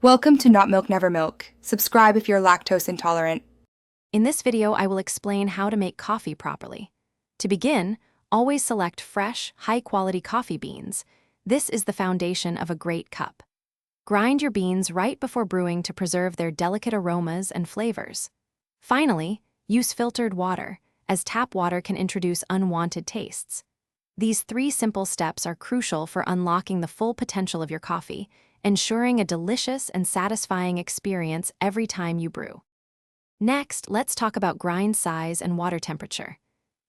Welcome to Not Milk Never Milk. Subscribe if you're lactose intolerant. In this video, I will explain how to make coffee properly. To begin, always select fresh, high-quality coffee beans. This is the foundation of a great cup. Grind your beans right before brewing to preserve their delicate aromas and flavors. Finally, use filtered water, as tap water can introduce unwanted tastes. These three simple steps are crucial for unlocking the full potential of your coffee, ensuring a delicious and satisfying experience every time you brew. Next, let's talk about grind size and water temperature.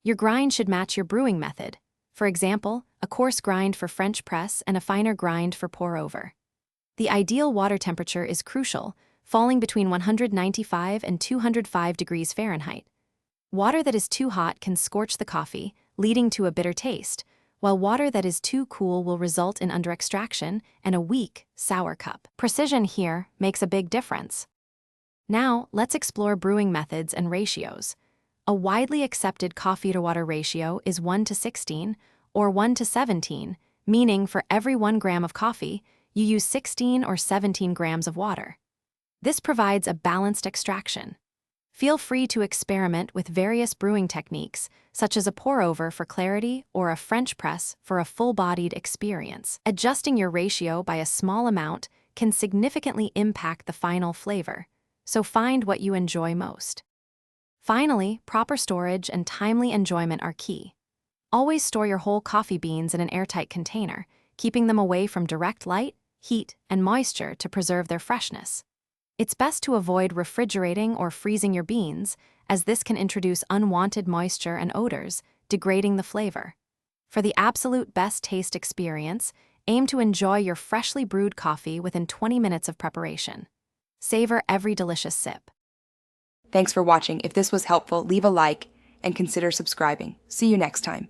Your grind should match your brewing method. For example, a coarse grind for French press and a finer grind for pour over. The ideal water temperature is crucial, falling between 195 and 205 degrees Fahrenheit. Water that is too hot can scorch the coffee, leading to a bitter taste, while water that is too cool will result in under-extraction and a weak, sour cup. Precision here makes a big difference. Now, let's explore brewing methods and ratios. A widely accepted coffee-to-water ratio is 1:16 or 1:17, meaning for every 1 gram of coffee, you use 16 or 17 grams of water. This provides a balanced extraction. Feel free to experiment with various brewing techniques, such as a pour-over for clarity or a French press for a full-bodied experience. Adjusting your ratio by a small amount can significantly impact the final flavor, so find what you enjoy most. Finally, proper storage and timely enjoyment are key. Always store your whole coffee beans in an airtight container, keeping them away from direct light, heat, and moisture to preserve their freshness. It's best to avoid refrigerating or freezing your beans, as this can introduce unwanted moisture and odors, degrading the flavor. For the absolute best taste experience, aim to enjoy your freshly brewed coffee within 20 minutes of preparation. Savor every delicious sip. Thanks for watching. If this was helpful, leave a like and consider subscribing. See you next time.